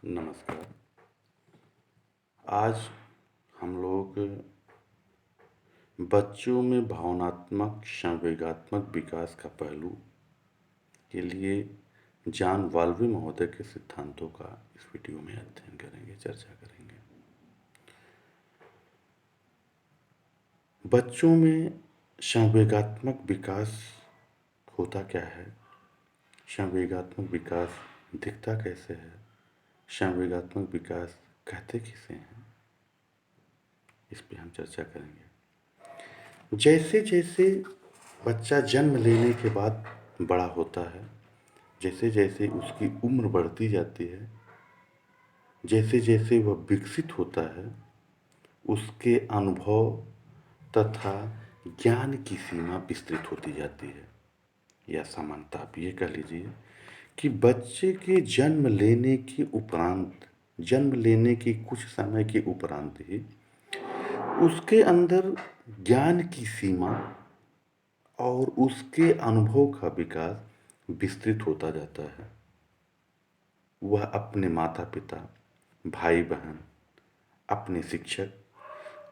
नमस्कार। आज हम लोग बच्चों में भावनात्मक संवेगात्मक विकास का पहलू के लिए जॉन बॉल्बी महोदय के सिद्धांतों का इस वीडियो में अध्ययन करेंगे, चर्चा करेंगे। बच्चों में संवेगात्मक विकास होता क्या है? संवेगात्मक विकास दिखता कैसे है? संवेगात्मक विकास कहते किसे हैं? इस पे हम चर्चा करेंगे। जैसे जैसे बच्चा जन्म लेने के बाद बड़ा होता है, जैसे जैसे उसकी उम्र बढ़ती जाती है, जैसे जैसे वह विकसित होता है, उसके अनुभव तथा ज्ञान की सीमा विस्तृत होती जाती है। या सामान्यतः आप ये कह लीजिए कि बच्चे के जन्म लेने के कुछ समय के उपरांत ही उसके अंदर ज्ञान की सीमा और उसके अनुभव का विकास विस्तृत होता जाता है। वह अपने माता-पिता, भाई-बहन, अपने शिक्षक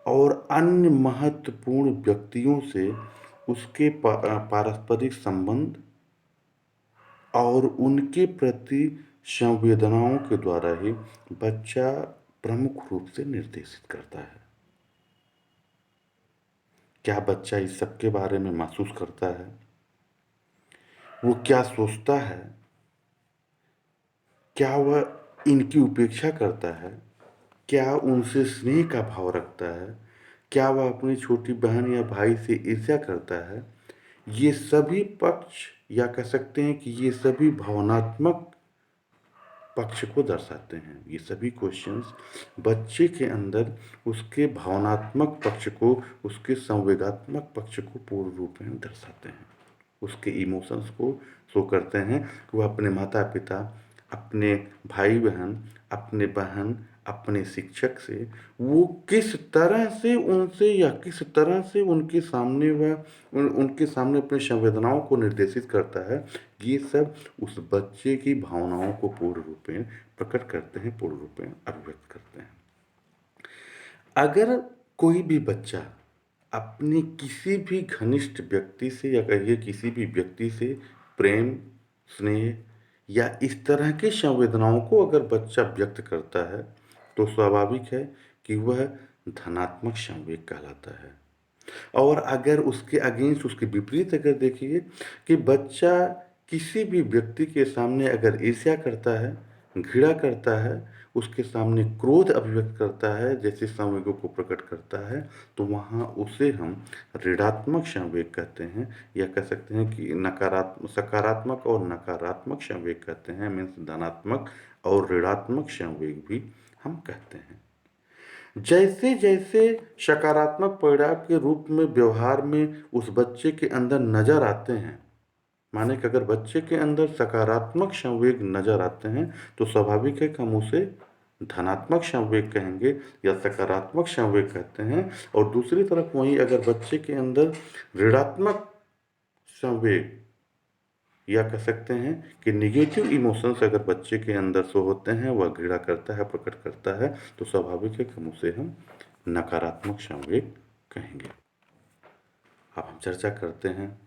और अन्य महत्वपूर्ण व्यक्तियों से उसके पारस्परिक संबंध और उनके प्रति संवेदनाओं के द्वारा ही बच्चा प्रमुख रूप से निर्देशित करता है। क्या बच्चा इस सब के बारे में महसूस करता है? वो क्या सोचता है? क्या वह इनकी उपेक्षा करता है? क्या उनसे स्नेह का भाव रखता है? क्या वह अपनी छोटी बहन या भाई से ईर्ष्या करता है? ये सभी पक्ष या कह सकते हैं कि ये सभी भावनात्मक पक्ष को दर्शाते हैं। ये सभी क्वेश्चंस बच्चे के अंदर उसके भावनात्मक पक्ष को, उसके संवेगात्मक पक्ष को पूर्ण रूप में दर्शाते हैं। उसके इमोशंस को शो करते हैं कि वह अपने माता-पिता, अपने भाई-बहन, अपने बहन, अपने शिक्षक से वो किस तरह से उनसे या किस तरह से उनके सामने उनके सामने अपनी संवेदनाओं को निर्देशित करता है। ये सब उस बच्चे की भावनाओं को पूर्ण रूप में प्रकट करते हैं, पूर्ण रूप में अभिव्यक्त करते हैं। अगर कोई भी बच्चा अपने किसी भी घनिष्ठ व्यक्ति से या कहिए किसी भी व्यक्ति से प्रेम, स्नेह या इस तरह की संवेदनाओं को अगर बच्चा व्यक्त करता है, तो स्वाभाविक है कि वह धनात्मक संवेग कहलाता है। और अगर उसके अगेंस्ट, उसके विपरीत अगर देखिए कि बच्चा किसी भी व्यक्ति के सामने अगर ईर्ष्या करता है, घृणा करता है, उसके सामने क्रोध अभिव्यक्त करता है, जैसे संवेगों को प्रकट करता है, तो वहाँ उसे हम ऋणात्मक संवेग कहते हैं या कह सकते हैं कि सकारात्मक और नकारात्मक संवेग कहते हैं, मीन्स धनात्मक और ऋणात्मक संवेग भी हम कहते हैं। जैसे जैसे सकारात्मक परिणाम के रूप में व्यवहार में उस बच्चे के अंदर नज़र आते हैं, माने कि अगर बच्चे के अंदर सकारात्मक संवेग नज़र आते हैं, तो स्वाभाविक है कि हम उसे धनात्मक संवेग कहेंगे या सकारात्मक संवेग कहते हैं। और दूसरी तरफ वहीं अगर बच्चे के अंदर ऋणात्मक संवेग या कह सकते हैं कि नेगेटिव इमोशंस अगर बच्चे के अंदर शो होते हैं, वह घृणा करता है, प्रकट करता है, तो स्वाभाविक है कि हम नकारात्मक संवेग कहेंगे। अब हम चर्चा करते हैं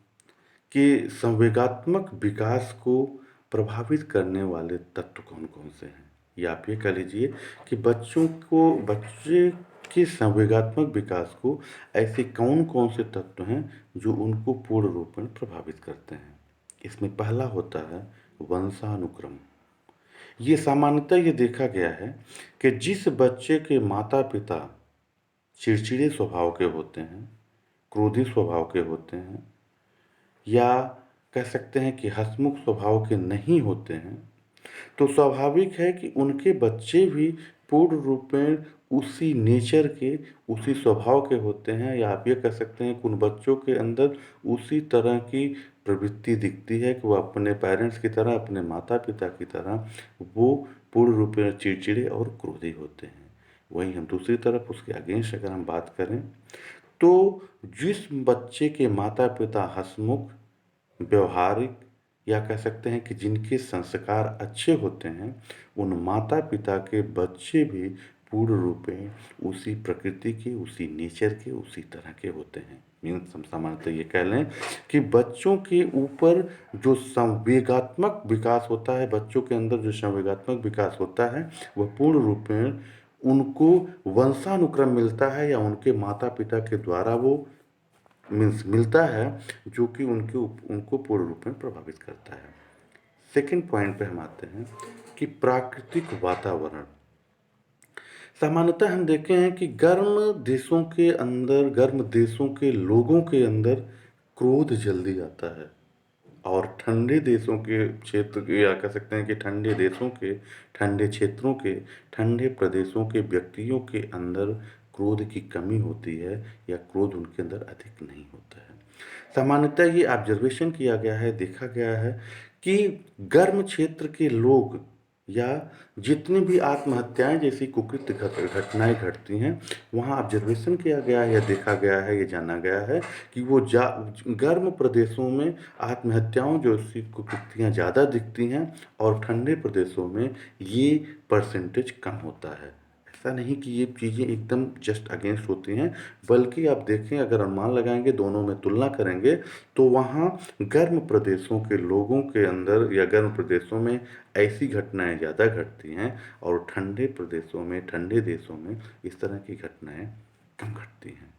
कि संवेगात्मक विकास को प्रभावित करने वाले तत्व कौन-कौन से हैं? या आप ये कह लीजिए कि बच्चे के संवेगात्मक विकास को ऐसे कौन-कौन से तत्व हैं जो उनको पूर्ण रूप में प्रभावित करते हैं? इसमें पहला होता है वंशानुक्रम। ये सामान्यतः ये देखा गया है कि जिस बच्चे के माता-पिता चिड़चिड़े स्वभाव के होते हैं, क्रोधी स्वभाव के होते हैं या कह सकते हैं कि हँसमुख स्वभाव के नहीं होते हैं, तो स्वाभाविक है कि उनके बच्चे भी पूर्ण रूप में उसी नेचर के, उसी स्वभाव के होते हैं या आप ये कह सकते हैं कि उन बच्चों के अंदर उसी तरह की प्रवृत्ति दिखती है कि वो अपने पेरेंट्स की तरह, अपने माता-पिता की तरह वो पूर्ण रूप में चिड़चिड़े और क्रोधी होते हैं। वहीं हम दूसरी तरफ उसके अगेंस्ट अगर हम बात करें, तो जिस बच्चे के माता-पिता हँसमुख, व्यावहारिक या कह सकते हैं कि जिनके संस्कार अच्छे होते हैं, उन माता-पिता के बच्चे भी पूर्ण रूप में उसी प्रकृति के, उसी नेचर के, उसी तरह के होते हैं। मीन्स हम सामान्यतः ये कह लें कि बच्चों के ऊपर जो संवेगात्मक विकास होता है, बच्चों के अंदर जो संवेगात्मक विकास होता है, वह पूर्ण रूप में उनको वंशानुक्रम मिलता है या उनके माता-पिता के द्वारा वो मीन्स मिलता है, जो कि उनको पूर्ण रूप में प्रभावित करता है। सेकंड पॉइंट पे हम आते हैं कि प्राकृतिक वातावरण। सामान्यतः हम देखे हैं कि गर्म देशों के लोगों के अंदर क्रोध जल्दी आता है और ठंडे देशों के क्षेत्र के या कह सकते हैं कि ठंडे देशों के, ठंडे क्षेत्रों के, ठंडे प्रदेशों के व्यक्तियों के अंदर क्रोध की कमी होती है या क्रोध उनके अंदर अधिक नहीं होता है। सामान्यतः ये ऑब्जर्वेशन किया गया है, देखा गया है कि गर्म क्षेत्र के लोग या जितनी भी आत्महत्याएँ जैसी कुकृत्य घटनाएँ घटती हैं, वहाँ ऑब्जर्वेशन किया गया है या देखा गया है, ये जाना गया है कि वो गर्म प्रदेशों में आत्महत्याओं जैसी कुकृतियाँ ज़्यादा दिखती हैं और ठंडे प्रदेशों में ये परसेंटेज कम होता है। ऐसा नहीं कि ये चीज़ें एकदम जस्ट अगेंस्ट होती हैं, बल्कि आप देखें अगर अनुमान लगाएँगे, दोनों में तुलना करेंगे, तो वहाँ गर्म प्रदेशों के लोगों के अंदर या गर्म प्रदेशों में ऐसी घटनाएँ ज़्यादा घटती हैं और ठंडे प्रदेशों में, ठंडे देशों में इस तरह की घटनाएँ कम घटती हैं।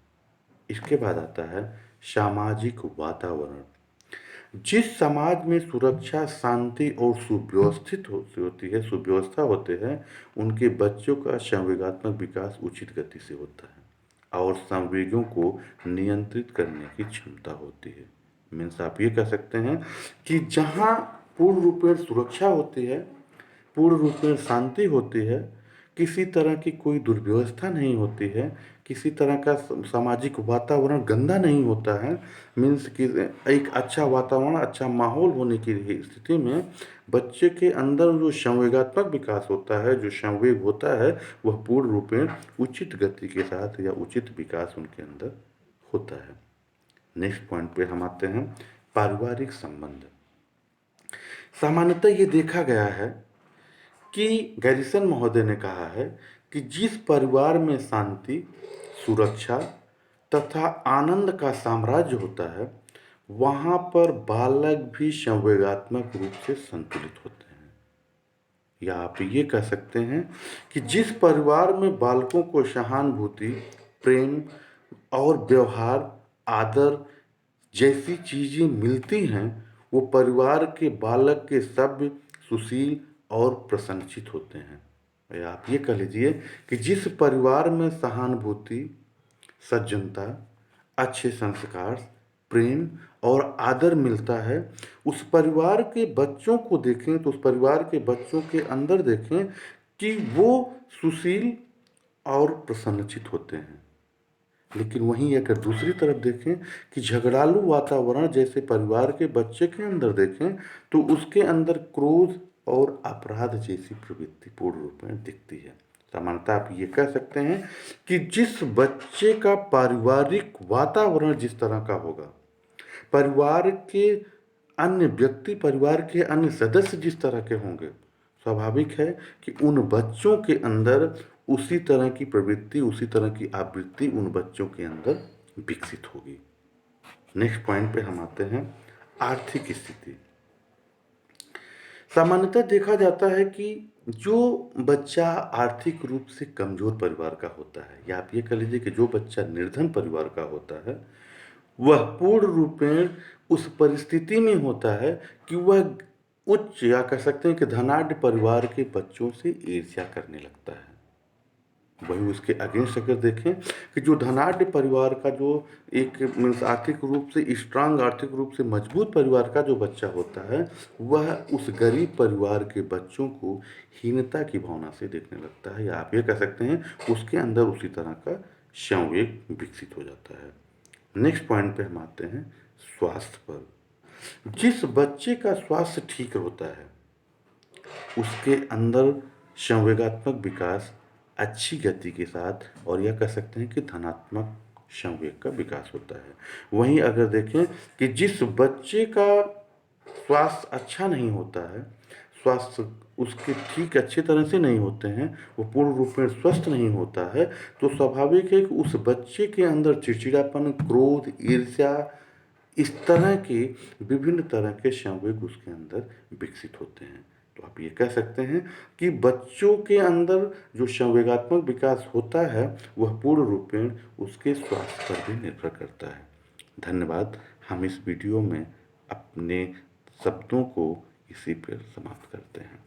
इसके बाद आता है सामाजिक वातावरण। जिस समाज में सुरक्षा, शांति और सुव्यवस्था होते हैं, उनके बच्चों का संवेगात्मक विकास उचित गति से होता है और संवेगों को नियंत्रित करने की क्षमता होती है। मीन्स आप ये कह सकते हैं कि जहाँ पूर्ण रूप में सुरक्षा होती है, पूर्ण रूप में शांति होती है, किसी तरह की कोई दुर्व्यवस्था नहीं होती है, किसी तरह का सामाजिक वातावरण गंदा नहीं होता है, मीन्स कि एक अच्छा वातावरण, अच्छा माहौल होने की स्थिति में बच्चे के अंदर जो संवेगात्मक विकास होता है, जो संवेग होता है, वह पूर्ण रूप में उचित गति के साथ या उचित विकास उनके अंदर होता है। नेक्स्ट पॉइंट पे हम आते हैं, पारिवारिक संबंध। सामान्यतः ये देखा गया है कि गैरिसन महोदय ने कहा है कि जिस परिवार में शांति, सुरक्षा तथा आनंद का साम्राज्य होता है, वहाँ पर बालक भी संवेगात्मक रूप से संतुलित होते हैं। या आप ये कह सकते हैं कि जिस परिवार में बालकों को सहानुभूति, प्रेम और व्यवहार, आदर जैसी चीज़ें मिलती हैं, वो परिवार के बालक के सभ्य, सुशील और प्रसन्नचित्त होते हैं। या आप ये कह लीजिए कि जिस परिवार में सहानुभूति, सज्जनता, अच्छे संस्कार, प्रेम और आदर मिलता है, उस परिवार के बच्चों को देखें तो उस परिवार के बच्चों के अंदर देखें कि वो सुशील और प्रसन्नचित्त होते हैं। लेकिन वहीं अगर दूसरी तरफ देखें कि झगड़ालू वातावरण जैसे परिवार के बच्चे के अंदर देखें, तो उसके अंदर क्रोध और अपराध जैसी प्रवृत्ति पूर्ण रूप में दिखती है। सामान्यतः आप ये कह सकते हैं कि जिस बच्चे का पारिवारिक वातावरण जिस तरह का होगा, परिवार के अन्य व्यक्ति, परिवार के अन्य सदस्य जिस तरह के होंगे, स्वाभाविक है कि उन बच्चों के अंदर उसी तरह की प्रवृत्ति, उसी तरह की आवृत्ति उन बच्चों के अंदर विकसित होगी। नेक्स्ट पॉइंट पे हम आते हैं, आर्थिक स्थिति। सामान्यतः देखा जाता है कि जो बच्चा आर्थिक रूप से कमज़ोर परिवार का होता है, या आप ये कह लीजिए कि जो बच्चा निर्धन परिवार का होता है, वह पूर्ण रूप में उस परिस्थिति में होता है कि वह उच्च या कह सकते हैं कि धनाढ्य परिवार के बच्चों से ईर्ष्या करने लगता है। वहीं उसके अगेंस्ट अगर देखें कि जो धनाढ्य परिवार का जो एक मीन्स आर्थिक रूप से स्ट्रांग, आर्थिक रूप से मजबूत परिवार का जो बच्चा होता है, वह उस गरीब परिवार के बच्चों को हीनता की भावना से देखने लगता है, या आप ये कह सकते हैं उसके अंदर उसी तरह का संवेग विकसित हो जाता है। नेक्स्ट पॉइंट पे हम आते हैं, स्वास्थ्य पर। जिस बच्चे का स्वास्थ्य ठीक होता है, उसके अंदर संवेगात्मक विकास अच्छी गति के साथ और यह कह सकते हैं कि धनात्मक संवेग का विकास होता है। वहीं अगर देखें कि जिस बच्चे का स्वास्थ्य अच्छा नहीं होता है, स्वास्थ्य उसके ठीक अच्छी तरह से नहीं होते हैं, वो पूर्ण रूप में स्वस्थ नहीं होता है, तो स्वाभाविक है कि उस बच्चे के अंदर चिड़चिड़ापन, क्रोध, ईर्ष्या, इस तरह के विभिन्न तरह के संवेग उसके अंदर विकसित होते हैं। तो आप ये कह सकते हैं कि बच्चों के अंदर जो संवेगात्मक विकास होता है, वह पूर्ण रूपेण उसके स्वास्थ्य पर भी निर्भर करता है। धन्यवाद। हम इस वीडियो में अपने शब्दों को इसी पर समाप्त करते हैं।